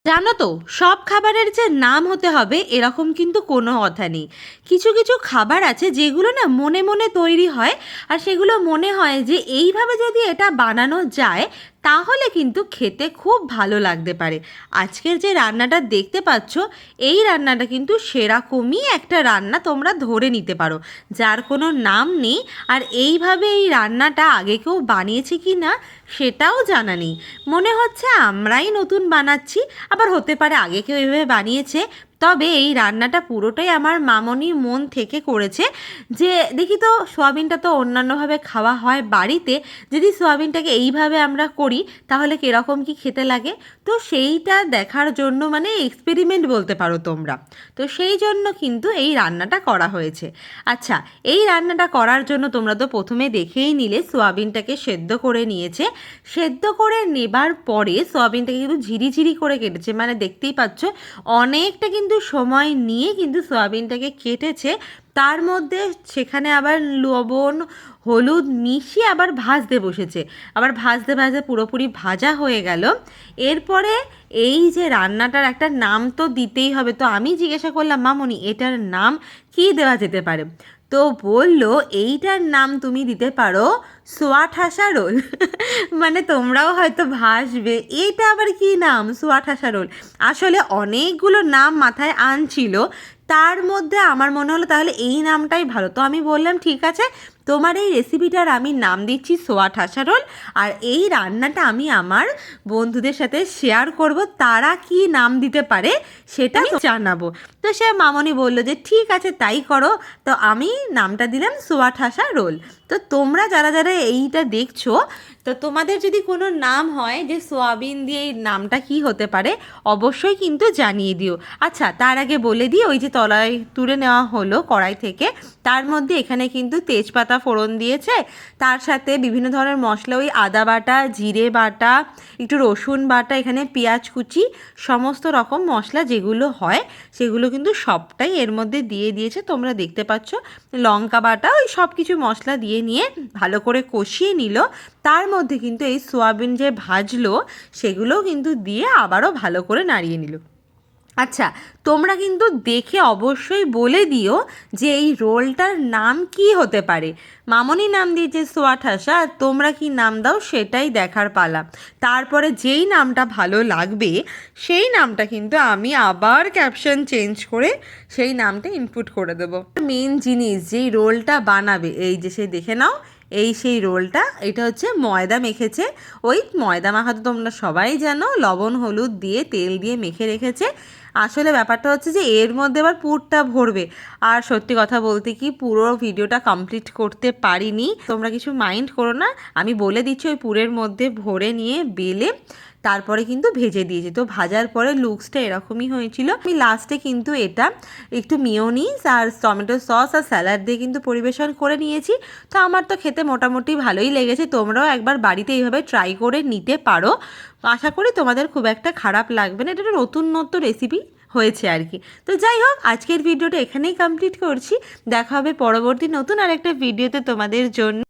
জানো তো, সব খাবারের যে নাম হতে হবে এরকম কিন্তু কোনো কথা নেই। কিছু কিছু খাবার আছে যেগুলো না মনে মনে তৈরি হয়, আর সেগুলো মনে হয় যে এইভাবে যদি এটা বানানো যায় তাহলে কিন্তু খেতে খুব ভালো লাগতে পারে। আজকের যে রান্নাটা দেখতে পাচ্ছ, এই রান্নাটা কিন্তু সেরকমই একটা রান্না তোমরা ধরে নিতে পারো, যার কোনো নাম নেই। আর এইভাবে এই রান্নাটা আগে কেউ বানিয়েছে কি না সেটাও জানা নেই, মনে হচ্ছে আমরাই নতুন বানাচ্ছি। আবার হতে পারে আগে কেউ এভাবে বানিয়েছে। তবে এই রান্নাটা পুরোটাই আমার মামনি মন থেকে করেছে, যে দেখি তো সোয়াবিনটা তো অন্যান্যভাবে খাওয়া হয় বাড়িতে, যদি সোয়াবিনটাকে এইভাবে আমরা করি তাহলে কীরকম কি খেতে লাগে। তো সেইটা দেখার জন্য মানে এক্সপেরিমেন্ট বলতে পারো তোমরা। তো সেই জন্য কিন্তু এই রান্নাটা করা হয়েছে। আচ্ছা, এই রান্নাটা করার জন্য তোমরা তো প্রথমে দেখেই নিলে সোয়াবিনটাকে সেদ্ধ করে নিয়েছে। সেদ্ধ করে নেবার পরে সোয়াবিনটাকে কিন্তু ঝিরিঝিরি করে কেটেছে, মানে দেখতেই পাচ্ছ অনেকটা কিন্তু সময় নিয়ে কিন্তু সোয়াবিনটাকে কেটেছে। তার মধ্যে সেখানে আবার লবণ হলুদ মিশিয়ে আবার ভাজতে বসেছে। আবার ভাজতে ভাজতে পুরোপুরি ভাজা হয়ে গেল। এরপরে এই যে রান্নাটার একটা নাম তো দিতেই হবে, তো আমি জিজ্ঞাসা করলাম মামনি এটার নাম কী দেওয়া যেতে পারে। তো বলল এইটার নাম তুমি দিতে পারো সোয়া ঠাসা রোল। মানে তোমরাও হয়তো ভাসবে এটা আবার কি নাম, সোয়া ঠাসা রোল। আসলে অনেকগুলো নাম মাথায় আনছিল, তার মধ্যে আমার মনে হলো তাহলে এই নামটাই ভালো। তো আমি বললাম ঠিক আছে, তোমার এই রেসিপিটার আমি নাম দিচ্ছি সোয়া ঠাসা রোল। আর এই রান্নাটা আমি আমার বন্ধুদের সাথে শেয়ার করব, তারা কি নাম দিতে পারে সেটা আমি জানাবো। তো সে মামনি বললো যে ঠিক আছে তাই করো। তো আমি নামটা দিলাম সোয়া ঠাসা রোল। তো তোমরা যারা যারা এইটা দেখছো, তো তোমাদের যদি কোনো নাম হয় যে সোয়াবিন দিয়ে এই নামটা কি হতে পারে অবশ্যই কিন্তু জানিয়ে দিও। আচ্ছা, তার আগে বলে দিই, ওই যে তলায় তুলে নেওয়া হলো কড়াই থেকে, তার মধ্যে এখানে কিন্তু তেজপাতা ফোড়ন দিয়েছে, তার সাথে বিভিন্ন ধরনের মশলা, ওই আদা বাটা, জিরে বাটা, একটু রসুন বাটা, এখানে পেঁয়াজ কুচি, সমস্ত রকম মশলা যেগুলো হয় সেগুলো কিন্তু সবটাই এর মধ্যে দিয়ে দিয়েছে, তোমরা দেখতে পাচ্ছ। লঙ্কা বাটা, ওই সব কিছু মশলা দিয়ে নিয়ে ভালো করে কষিয়ে নিল। তার মধ্যে কিন্তু এই সোয়াবিন যে ভাজলো সেগুলোও কিন্তু দিয়ে আবারও ভালো করে নাড়িয়ে নিল। আচ্ছা, তোমরা কিন্তু দেখে অবশ্যই বলে দিও যে এই রোলটার নাম কি হতে পারে। মামনি নাম দিয়েছে সোয়া ঠাসা, আর তোমরা কি নাম দাও সেটাই দেখার পালা। তারপরে যেই নামটা ভালো লাগবে সেই নামটা কিন্তু আমি আবার ক্যাপশন চেঞ্জ করে সেই নামটা ইনপুট করে দেবো। মেন জিনিস যেই রোলটা বানাবে, এই যে সে দেখে নাও, এই সেই রোলটা, এটা হচ্ছে ময়দা মেখেছে। ওই ময়দা মাখা তো তোমরা সবাই জানো, লবণ হলুদ দিয়ে তেল দিয়ে মেখে রেখেছে। আসলে ব্যাপারটা হচ্ছে যে এর মধ্যে আবার পুরটা ভরবে। আর সত্যি কথা বলতে কি, পুরো ভিডিওটা কমপ্লিট করতে পারিনি, তোমরা কিছু মাইন্ড করো না। আমি বলে দিচ্ছি, ওই পুরের মধ্যে ভরে নিয়ে বেলে তারপরে কিন্তু ভেজে দিয়েছি। তো ভাজার পরে লুকসটা এরকমই হয়েছিল। আমি লাস্টে কিন্তু এটা একটু মিয়োনিজ আর টমেটো সস আর স্যালাড দিয়ে কিন্তু পরিবেশন করে নিয়েছি। তো আমার তো খেতে মোটামুটি ভালোই লেগেছে। তোমরাও একবার বাড়িতে এইভাবে ট্রাই করে নিতে পারো, আশা করি তোমাদের খুব একটা খারাপ লাগবে না। এটা একটা নতুন রেসিপি হয়েছে আর কি। তো যাই হোক, আজকের ভিডিওটা এখানেই কমপ্লিট করছি। দেখা হবে পরবর্তী নতুন আরেকটা ভিডিওতে তোমাদের জন্য।